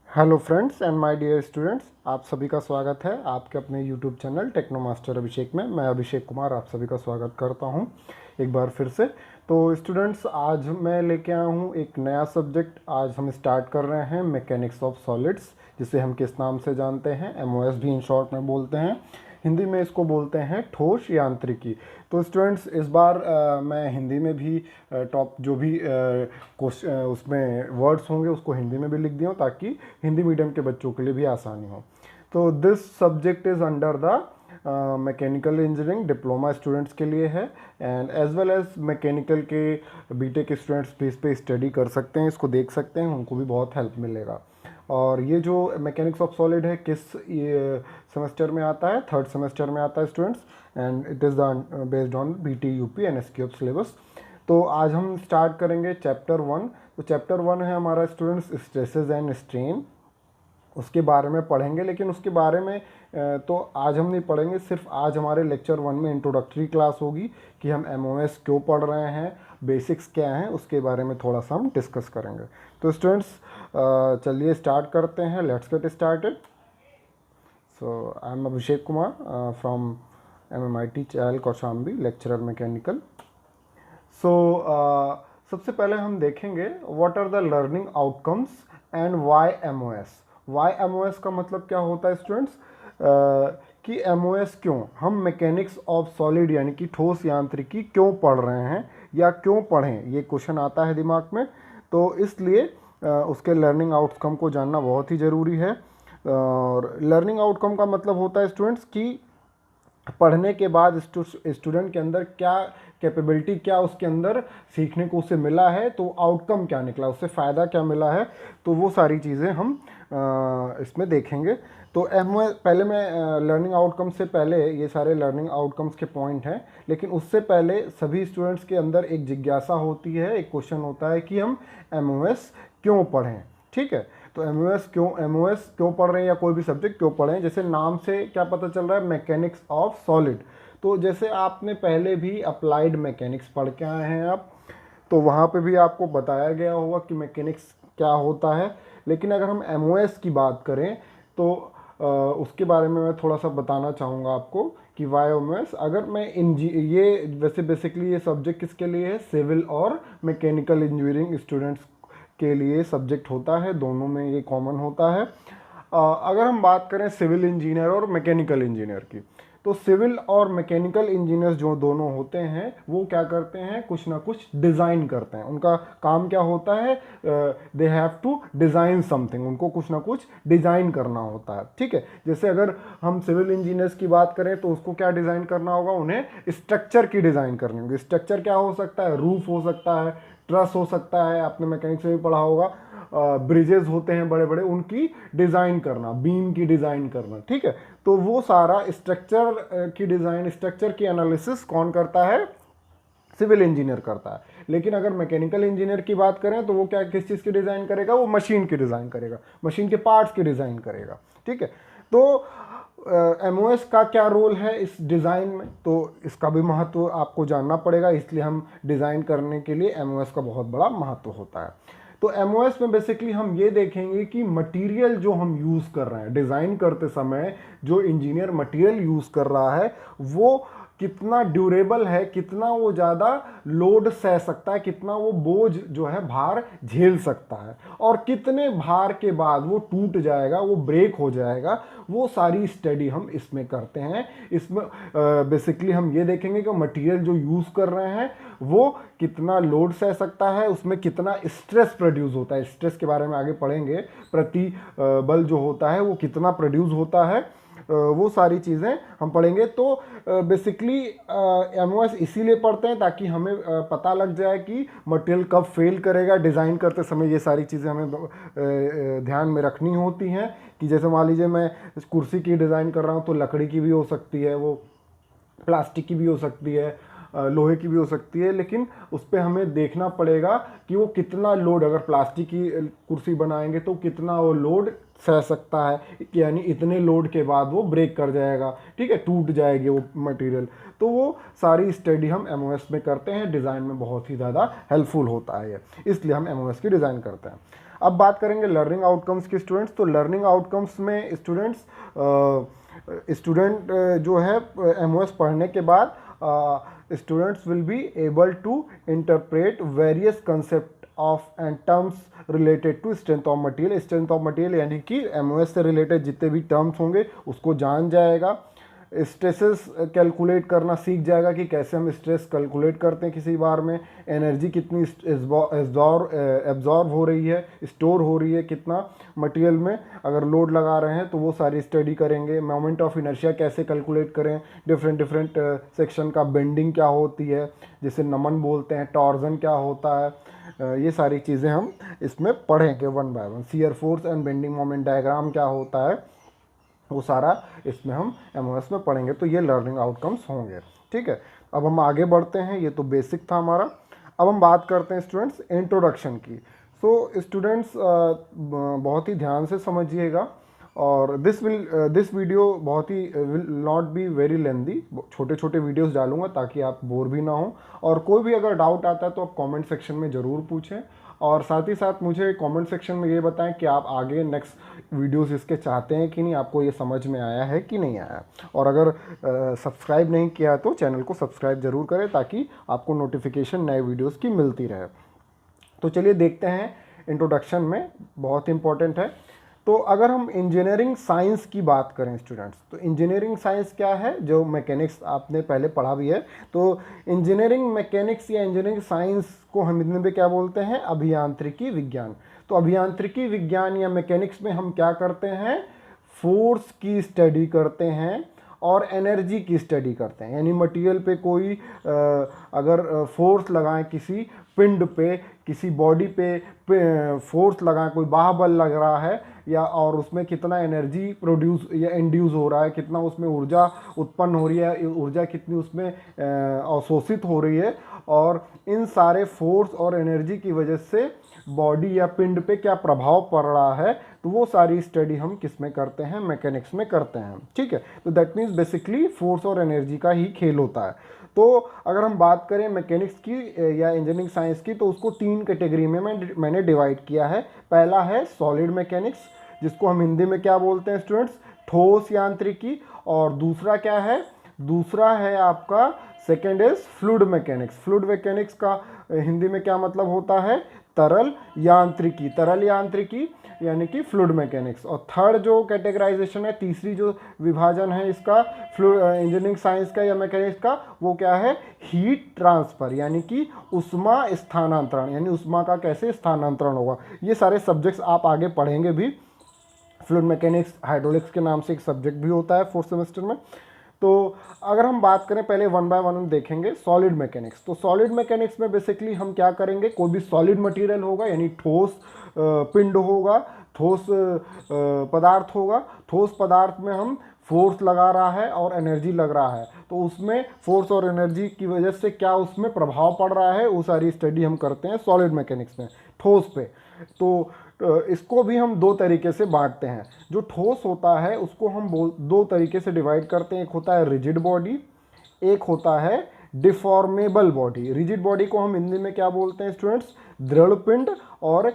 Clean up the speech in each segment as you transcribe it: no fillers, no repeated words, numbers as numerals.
Hello friends and my dear students, आप सभी का स्वागत है आपके अपने YouTube channel Techno Master Abhishek में। मैं अभिषेक कुमार आप सभी का स्वागत करता हूं एक बार फिर से। तो स्टूडेंट्स, आज मैं लेके आया हूं एक नया सब्जेक्ट। आज हम स्टार्ट कर रहे हैं मैकेनिक्स ऑफ सॉलिड्स, जिसे हम किस नाम से जानते हैं, एमओएस भी इन शॉर्ट में बोलते हैं। हिंदी में इसको बोलते हैं ठोस यांत्रिकी। तो स्टूडेंट्स, इस बार मैं हिंदी में भी टॉप जो भी उसमें वर्ड्स होंगे उसको हिंदी में भी लिख दिया हूँ, ताकि हिंदी मीडियम के बच्चों के लिए भी आसानी हो। तो this subject is under the mechanical engineering diploma students के लिए है, and as well as mechanical के बीटेक स्टूडेंट्स भी इस पर स्टडी कर सकते हैं, इसको देख सकते हैं, उनको भी बहुत हेल्प मिलेगा। और ये जो मैकेनिक्स ऑफ सॉलिड है किस सेमेस्टर में आता है, थर्ड सेमेस्टर में आता है students, and it is the based on BT UP and SQF syllabus. तो आज हम स्टार्ट करेंगे चैप्टर 1। तो चैप्टर 1 है हमारा स्टूडेंट्स स्ट्रेसेस एंड स्ट्रेन, उसके बारे में पढ़ेंगे। लेकिन उसके बारे में तो आज हम नहीं पढ़ेंगे, सिर्फ आज हमारे लेक्चर 1 में इंट्रोडक्टरी क्लास होगी कि हम एमओएस क्यों पढ़ रहे हैं, बेसिक्स क्या हैं, उसके बारे में थोड़ा सा हम डिस्कस करेंगे। तो स्टूडेंट्स, चलिए स्टार्ट करते हैं, let's get started. So I am Abhishek Kumar from MMIT Chail Kaushambi, lecturer mechanical. So सबसे पहले हम देखेंगे what are the learning outcomes and why MOs. Why MOs का मतलब क्या होता है स्टूडेंट्स, कि एमओएस क्यों, हम मैकेनिक्स ऑफ सॉलिड यानी कि ठोस यांत्रिकी क्यों पढ़ रहे हैं या क्यों पढ़ें, ये क्वेश्चन आता है दिमाग में। तो इसलिए उसके लर्निंग आउटकम को जानना बहुत ही ज़रूरी है। और लर्निंग आउटकम का मतलब होता है स्टूडेंट्स कि पढ़ने के बाद स्टूडेंट के अंदर क्या कैपेबिलिटी, क्या उसके अंदर सीखने को उसे मिला है, तो आउटकम क्या निकला, उससे फ़ायदा क्या मिला है। तो वो सारी चीज़ें हम इसमें देखेंगे। तो पहले मैं लर्निंग आउटकम से पहले, ये सारे लर्निंग आउटकम्स के पॉइंट हैं, लेकिन उससे पहले सभी स्टूडेंट्स के अंदर एक जिज्ञासा होती है, एक क्वेश्चन होता है कि हम एमओएस क्यों पढ़ें। ठीक है, तो एमओएस क्यों पढ़ रहे हैं या कोई भी सब्जेक्ट क्यों पढ़ें। जैसे नाम से क्या पता चल रहा है, मैकेनिक्स ऑफ सॉलिड। तो जैसे आपने पहले भी अप्लाइड मैकेनिक्स पढ़ के आए हैं आप, तो वहाँ पे भी आपको बताया गया होगा कि मैकेनिक्स क्या होता है। लेकिन अगर हम एमओएस की बात करें तो उसके बारे में मैं थोड़ा सा बताना चाहूँगा आपको कि वाई एमओएस। अगर मैं ये वैसे बेसिकली ये सब्जेक्ट किसके लिए है, सिविल और मैकेनिकल इंजीनियरिंग स्टूडेंट्स के लिए सब्जेक्ट होता है, दोनों में ये कॉमन होता है। अगर हम बात करें सिविल इंजीनियर और मैकेनिकल इंजीनियर की, तो सिविल और मैकेनिकल इंजीनियर्स जो दोनों होते हैं वो क्या करते हैं, कुछ ना कुछ डिज़ाइन करते हैं। उनका काम क्या होता है, they have to design something, उनको कुछ ना कुछ डिज़ाइन करना होता है। ठीक है, जैसे अगर हम सिविल इंजीनियर्स की बात करें तो उसको क्या डिज़ाइन करना होगा, उन्हें स्ट्रक्चर की डिज़ाइन करनी होगी। स्ट्रक्चर क्या हो सकता है, रूफ हो सकता है, ट्रस हो सकता है, आपने मैकेनिक्स में भी पढ़ा होगा, ब्रिजेस होते हैं बड़े बड़े, उनकी डिज़ाइन करना, बीम की डिज़ाइन करना। ठीक है, तो वो सारा स्ट्रक्चर की डिज़ाइन, स्ट्रक्चर की एनालिसिस कौन करता है, सिविल इंजीनियर करता है। लेकिन अगर मैकेनिकल इंजीनियर की बात करें तो वो क्या, किस चीज़ की डिज़ाइन करेगा, वो मशीन की डिज़ाइन करेगा, मशीन के पार्ट्स की डिज़ाइन करेगा। ठीक है, तो एमओएस का क्या रोल है इस डिज़ाइन में, तो इसका भी महत्व आपको जानना पड़ेगा। इसलिए हम डिज़ाइन करने के लिए एमओएस का बहुत बड़ा महत्व होता है। तो एमओएस में बेसिकली हम ये देखेंगे कि मटेरियल जो हम यूज़ कर रहे हैं डिज़ाइन करते समय, जो इंजीनियर मटेरियल यूज़ कर रहा है वो कितना ड्यूरेबल है, कितना वो ज़्यादा लोड सह सकता है, कितना वो बोझ जो है भार झेल सकता है, और कितने भार के बाद वो टूट जाएगा, वो ब्रेक हो जाएगा। वो सारी स्टडी हम इसमें करते हैं। इसमें बेसिकली हम ये देखेंगे कि मटेरियल जो यूज़ कर रहे हैं वो कितना लोड सह सकता है, उसमें कितना स्ट्रेस प्रोड्यूस होता है, स्ट्रेस के बारे में आगे पढ़ेंगे, प्रति बल जो होता है वो कितना प्रोड्यूस होता है, वो सारी चीज़ें हम पढ़ेंगे। तो बेसिकली एमओएस इसीलिए पढ़ते हैं ताकि हमें पता लग जाए कि मटेरियल कब फेल करेगा। डिज़ाइन करते समय ये सारी चीज़ें हमें ध्यान में रखनी होती हैं कि जैसे मान लीजिए मैं इस कुर्सी की डिज़ाइन कर रहा हूँ तो लकड़ी की भी हो सकती है, वो प्लास्टिक की भी हो सकती है, लोहे की भी हो सकती है, लेकिन उस पर हमें देखना पड़ेगा कि वो कितना लोड, अगर प्लास्टिक की कुर्सी बनाएंगे तो कितना वो लोड सह सकता है, कि यानी इतने लोड के बाद वो ब्रेक कर जाएगा, ठीक है, टूट जाएगी वो मटेरियल। तो वो सारी स्टडी हम एमओएस में करते हैं, डिज़ाइन में बहुत ही ज़्यादा हेल्पफुल होता है ये, इसलिए हम एमओएस की डिज़ाइन करते हैं। अब बात करेंगे लर्निंग आउटकम्स की स्टूडेंट्स। तो लर्निंग आउटकम्स में स्टूडेंट जो है एमओएस पढ़ने के बाद students will be able to interpret various concept of and terms related to strength of material. Strength of material यानी कि एमओएस से रिलेटेड जितने भी टर्म्स होंगे उसको जान जाएगा। स्ट्रेसेस कैलकुलेट करना सीख जाएगा कि कैसे हम स्ट्रेस कैलकुलेट करते हैं किसी बार में, एनर्जी कितनी एब्जॉर्ब हो रही है, स्टोर हो रही है कितना मटेरियल में, अगर लोड लगा रहे हैं तो वो सारी स्टडी करेंगे। मोमेंट ऑफ इनर्शिया कैसे कैलकुलेट करें, डिफरेंट सेक्शन का बेंडिंग क्या होती है जिसे नमन बोलते हैं, टॉर्जन क्या होता है, ये सारी चीज़ें हम इसमें पढ़ेंगे one by one. Shear force and bending moment diagram क्या होता है वो सारा इसमें हम एमओएस में पढ़ेंगे। तो ये लर्निंग आउटकम्स होंगे, ठीक है। अब हम आगे बढ़ते हैं, ये तो बेसिक था हमारा। अब हम बात करते हैं स्टूडेंट्स इंट्रोडक्शन की। सो स्टूडेंट्स बहुत ही ध्यान से समझिएगा, और दिस वीडियो बहुत he will not be very lengthy, छोटे छोटे वीडियोस डालूंगा ताकि आप बोर भी ना हो। और कोई भी अगर डाउट आता है तो आप कमेंट सेक्शन में ज़रूर पूछें, और साथ ही साथ मुझे कमेंट सेक्शन में ये बताएं कि आप आगे नेक्स्ट वीडियोस इसके चाहते हैं कि नहीं, आपको ये समझ में आया है कि नहीं आया। और अगर सब्सक्राइब नहीं किया है तो चैनल को सब्सक्राइब ज़रूर करें ताकि आपको नोटिफिकेशन नए वीडियोस की मिलती रहे। तो चलिए देखते हैं, इंट्रोडक्शन में बहुत इंपॉर्टेंट है। तो अगर हम इंजीनियरिंग साइंस की बात करें स्टूडेंट्स, तो इंजीनियरिंग साइंस क्या है, जो मैकेनिक्स आपने पहले पढ़ा भी है। तो इंजीनियरिंग मैकेनिक्स या इंजीनियरिंग साइंस को हम हिंदी में क्या बोलते हैं, अभियांत्रिकी विज्ञान। तो अभियांत्रिकी विज्ञान या मैकेनिक्स में हम क्या करते हैं, फोर्स की स्टडी करते हैं और एनर्जी की स्टडी करते हैं। यानी मटेरियल पे कोई अगर फोर्स लगाएं, किसी पिंड पे, किसी बॉडी पे फोर्स लगाएं, कोई बाहुबल लग रहा है या, और उसमें कितना एनर्जी प्रोड्यूस या इंड्यूस हो रहा है, कितना उसमें ऊर्जा उत्पन्न हो रही है, ऊर्जा कितनी उसमें अवशोषित हो रही है, और इन सारे फोर्स और एनर्जी की वजह से बॉडी या पिंड पे क्या प्रभाव पड़ रहा है, तो वो सारी स्टडी हम किस में करते हैं, मैकेनिक्स में करते हैं, ठीक है। तो दैट मीन्स बेसिकली फोर्स और एनर्जी का ही खेल होता है। तो अगर हम बात करें मैकेनिक्स की या इंजीनियरिंग साइंस की, तो उसको 3 कैटेगरी में मैंने डिवाइड किया है। पहला है सॉलिड मैकेनिक्स, जिसको हम हिंदी में क्या बोलते हैं स्टूडेंट्स, ठोस यांत्रिकी। और दूसरा क्या है, दूसरा है आपका second is fluid mechanics. Fluid mechanics का हिंदी में क्या मतलब होता है, तरल यांत्रिकी। तरल यांत्रिकी यानी कि फ्लूइड मैकेनिक्स। और थर्ड जो कैटेगराइजेशन है, तीसरी जो विभाजन है इसका इंजीनियरिंग साइंस का या मैकेनिक्स का, वो क्या है, हीट ट्रांसफर, यानी कि उष्मा स्थानांतरण, यानी उष्मा का कैसे स्थानांतरण होगा। ये सारे सब्जेक्ट्स आप आगे पढ़ेंगे भी। फ्लूइड मैकेनिक्स हाइड्रोलिक्स के नाम से एक सब्जेक्ट भी होता है 4th सेमेस्टर में। तो अगर हम बात करें, पहले वन बाय वन देखेंगे सॉलिड मैकेनिक्स। तो सॉलिड मैकेनिक्स में बेसिकली हम क्या करेंगे, कोई भी सॉलिड मटेरियल होगा, यानी ठोस पिंड होगा, ठोस पदार्थ होगा। ठोस पदार्थ में हम फोर्स लगा रहा है और एनर्जी लग रहा है, तो उसमें फोर्स और एनर्जी की वजह से क्या उसमें प्रभाव पड़ रहा है, वो सारी स्टडी हम करते हैं सॉलिड मैकेनिक्स में, ठोस पे। तो इसको भी हम 2 तरीके से बांटते हैं। जो ठोस होता है उसको हम 2 तरीके से डिवाइड करते हैं। एक होता है रिजिड बॉडी, एक होता है डिफॉर्मेबल बॉडी। रिजिड बॉडी को हम हिंदी में क्या बोलते हैं स्टूडेंट्स, दृढ़ पिंड। और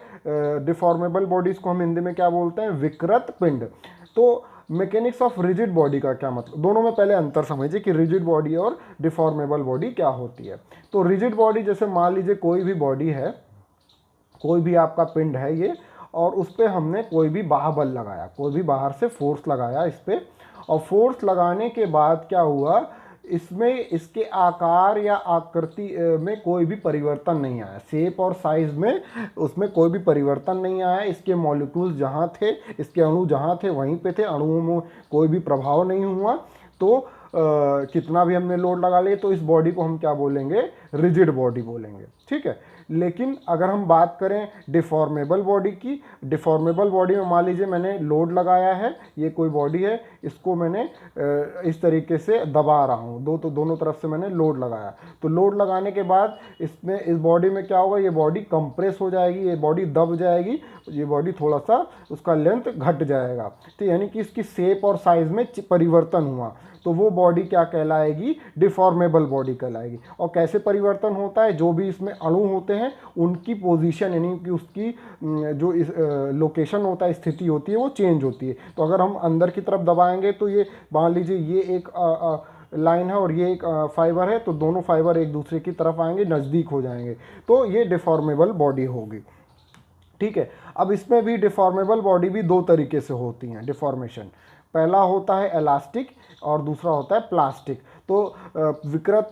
डिफॉर्मेबल बॉडीज को हम हिंदी में क्या बोलते हैं, विकृत पिंड। तो मैकेनिक्स ऑफ रिजिड बॉडी का क्या मतलब, दोनों में पहले अंतर समझिए कि रिजिड बॉडी और डिफॉर्मेबल बॉडी क्या होती है। तो रिजिड बॉडी, जैसे मान लीजिए कोई भी बॉडी है, कोई भी आपका पिंड है ये, और उस पर हमने कोई भी बाहुबल लगाया, कोई भी बाहर से फोर्स लगाया इस पर, और फोर्स लगाने के बाद क्या हुआ, इसमें इसके आकार या आकृति में कोई भी परिवर्तन नहीं आया, शेप और साइज में उसमें कोई भी परिवर्तन नहीं आया। इसके मॉलिक्यूल्स जहाँ थे, इसके अणु जहाँ थे वहीं पे थे, अणुओं में कोई भी प्रभाव नहीं हुआ। तो कितना भी हमने लोड लगा लिया, तो इस बॉडी को हम क्या बोलेंगे, रिजिड बॉडी बोलेंगे, ठीक है। लेकिन अगर हम बात करें डिफॉर्मेबल बॉडी की, डिफॉर्मेबल बॉडी में मान लीजिए मैंने लोड लगाया है, ये कोई बॉडी है, इसको मैंने इस तरीके से दबा रहा हूँ, तो दोनों तरफ से मैंने लोड लगाया, तो लोड लगाने के बाद इसमें इस बॉडी में क्या होगा, ये बॉडी कंप्रेस हो जाएगी, ये बॉडी दब जाएगी, ये बॉडी थोड़ा सा उसका लेंथ घट जाएगा, तो यानी कि इसकी शेप और साइज में परिवर्तन हुआ, तो वो बॉडी क्या कहलाएगी, डिफॉर्मेबल बॉडी कहलाएगी। और कैसे परिवर्तन होता है, जो भी इसमें अणु होते हैं उनकी पोजीशन यानी कि उसकी जो इस लोकेशन होता है, स्थिति होती है, वो चेंज होती है। तो अगर हम अंदर की तरफ दबाएंगे तो ये मान लीजिए ये एक लाइन है और ये एक फाइबर है, तो दोनों फाइबर एक दूसरे की तरफ आएंगे, नज़दीक हो जाएंगे, तो ये डिफॉर्मेबल बॉडी होगी। ठीक है, अब इसमें भी डिफॉर्मेबल बॉडी भी दो तरीके से होती हैं डिफॉर्मेशन। पहला होता है इलास्टिक और दूसरा होता है प्लास्टिक। तो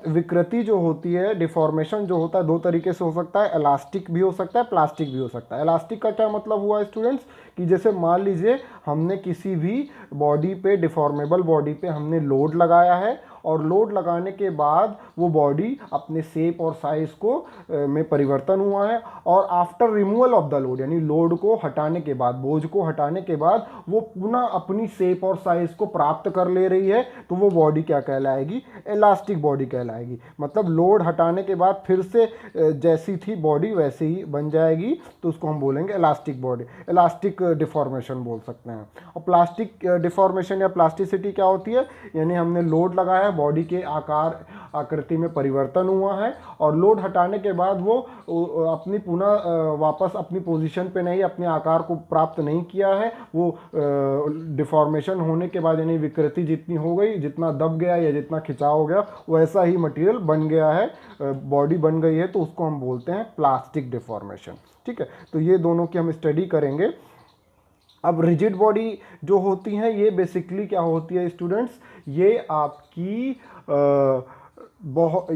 विकृति जो होती है, डिफॉर्मेशन जो होता है, दो तरीके से हो सकता है, इलास्टिक भी हो सकता है, प्लास्टिक भी हो सकता है। इलास्टिक का क्या मतलब हुआ स्टूडेंट्स, कि जैसे मान लीजिए हमने किसी भी बॉडी पे, डिफॉर्मेबल बॉडी पे हमने लोड लगाया है, और लोड लगाने के बाद वो बॉडी अपने शेप और साइज को में परिवर्तन हुआ है, और after removal of the load यानी लोड को हटाने के बाद, बोझ को हटाने के बाद वो पुनः अपनी शेप और साइज को प्राप्त कर ले रही है, तो वो बॉडी क्या कहलाएगी, इलास्टिक बॉडी कहलाएगी। मतलब लोड हटाने के बाद फिर से जैसी थी बॉडी वैसे ही बन जाएगी, तो उसको हम बोलेंगे इलास्टिक बॉडी, इलास्टिक डिफॉर्मेशन बोल सकते हैं। और प्लास्टिक डिफॉर्मेशन या प्लास्टिसिटी क्या होती है, यानी हमने लोड लगाया, बॉडी के आकार आकृति में परिवर्तन हुआ है, और लोड हटाने के बाद वो अपनी पुनः वापस अपनी पोजीशन पे नहीं, अपने आकार को प्राप्त नहीं किया है, वो डिफॉर्मेशन होने के बाद यानी विकृति जितनी हो गई, जितना दब गया या जितना खिंचाव हो गया, वैसा ही मटेरियल बन गया है, बॉडी बन गई है, तो उसको हम बोलते हैं प्लास्टिक डिफॉर्मेशन। ठीक है, तो ये दोनों की हम स्टडी करेंगे। अब रिजिड बॉडी जो होती हैं, ये बेसिकली क्या होती है स्टूडेंट्स, ये आपकी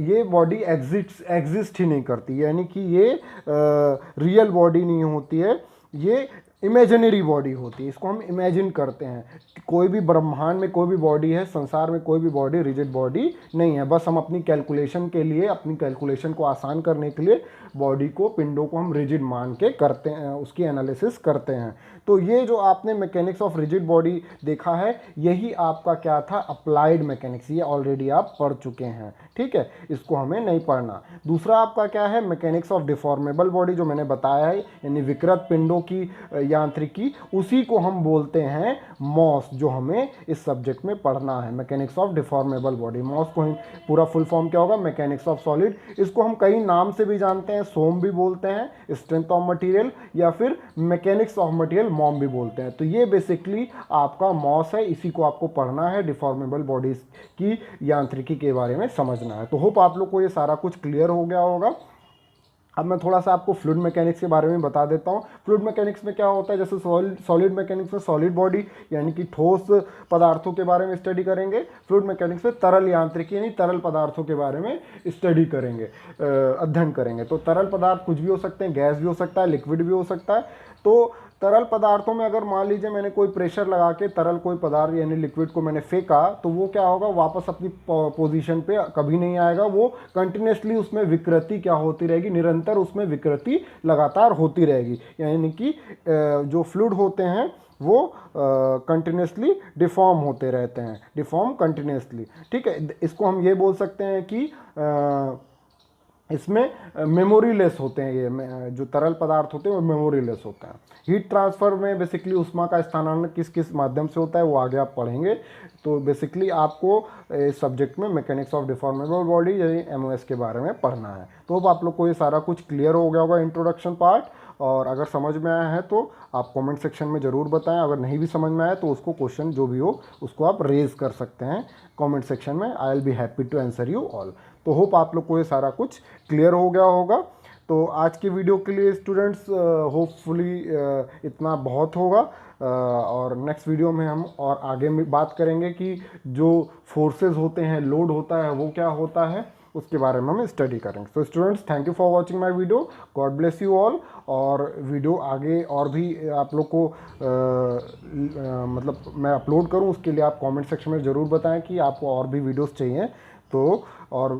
ये बॉडी एग्जिस्ट ही नहीं करती, यानी कि ये रियल बॉडी नहीं होती है, ये इमेजिनरी बॉडी होती है, इसको हम इमेजिन करते हैं। कोई भी ब्रह्मांड में कोई भी बॉडी है, संसार में कोई भी बॉडी रिजिड बॉडी नहीं है, बस हम अपनी कैलकुलेशन के लिए, अपनी कैलकुलेशन को आसान करने के लिए बॉडी को, पिंडों को हम रिजिड मान के करते हैं, उसकी एनालिसिस करते हैं। तो ये जो आपने मैकेनिक्स ऑफ रिजिड बॉडी देखा है, यही आपका क्या था, अप्लाइड मैकेनिक्स, ये ऑलरेडी आप पढ़ चुके हैं। ठीक है, इसको हमें नहीं पढ़ना। दूसरा आपका क्या है, मैकेनिक्स ऑफ डिफॉर्मेबल बॉडी, जो मैंने बताया है, यानी विकृत पिंडों की यांत्रिकी, उसी को हम बोलते हैं मॉस, जो हमें इस सब्जेक्ट में पढ़ना है, mechanics of deformable body. MOS को ही पूरा फुल फॉर्म क्या होगा, मैकेनिक्स ऑफ सॉलिड। इसको हम कई नाम से भी जानते हैं, सोम भी बोलते हैं, स्ट्रेंथ ऑफ मटेरियल, या फिर मैकेनिक्स ऑफ मटेरियल मॉम भी बोलते हैं। तो ये बेसिकली आपका मॉस है, इसी को आपको पढ़ना है, डिफॉर्मेबल बॉडीज की यांत्रिकी के बारे में समझना है। तो होप आप लोग को ये सारा कुछ क्लियर हो गया होगा। अब मैं थोड़ा सा आपको फ्लूइड मैकेनिक्स के बारे में बता देता हूँ। फ्लूइड मैकेनिक्स में क्या होता है, जैसे सॉलिड मैकेनिक्स में सॉलिड बॉडी यानी कि ठोस पदार्थों के बारे में स्टडी करेंगे, फ्लूइड मैकेनिक्स में तरल यांत्रिकी यानी तरल पदार्थों के बारे में स्टडी करेंगे, अध्ययन करेंगे। तो तरल पदार्थ कुछ भी हो सकते हैं, गैस भी हो सकता है, लिक्विड भी हो सकता है। तो तरल पदार्थों में अगर मान लीजिए मैंने कोई प्रेशर लगा के तरल कोई पदार्थ यानी लिक्विड को मैंने फेंका, तो वो क्या होगा, वापस अपनी पोजीशन पे कभी नहीं आएगा, वो कंटिन्यूसली उसमें विकृति क्या होती रहेगी, निरंतर उसमें विकृति लगातार होती रहेगी। यानी कि जो फ्लूइड होते हैं वो कंटिन्यूसली डिफॉर्म होते रहते हैं, डिफॉर्म कंटिन्यूसली। ठीक है, इसको हम ये बोल सकते हैं कि इसमें मेमोरीलेस होते हैं, ये जो तरल पदार्थ होते हैं वो मेमोरीलेस होते हैं। हीट ट्रांसफ़र में बेसिकली उष्मा का स्थानांतरण किस किस माध्यम से होता है, वो आगे आप पढ़ेंगे। तो बेसिकली आपको इस सब्जेक्ट में मैकेनिक्स ऑफ डिफॉर्मेबल बॉडी यानी एमओएस के बारे में पढ़ना है। तो अब आप लोग को ये सारा कुछ क्लियर हो गया होगा, इंट्रोडक्शन पार्ट। और अगर समझ में आया है तो आप कमेंट सेक्शन में ज़रूर बताएं, अगर नहीं भी समझ में आया तो उसको क्वेश्चन जो भी हो उसको आप रेज़ कर सकते हैं कमेंट सेक्शन में। I will be happy to answer you all. तो होप आप लोग को ये सारा कुछ क्लियर हो गया होगा। तो आज की वीडियो के लिए स्टूडेंट्स होपफुली इतना बहुत होगा। और नेक्स्ट वीडियो में हम और आगे में बात करेंगे कि जो फोर्सेस होते हैं, लोड होता है, वो क्या होता है, उसके बारे में हम स्टडी करेंगे। So students, thank you for watching my video, God bless you all. और वीडियो आगे और भी आप लोग को मतलब मैं अपलोड करूं, उसके लिए आप कमेंट सेक्शन में ज़रूर बताएं कि आपको और भी वीडियोस चाहिए। तो और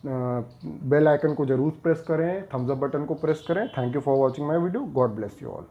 बेल आइकन को ज़रूर प्रेस करें, थम्स अप बटन को प्रेस करें। Thank you for watching my video. God bless you all.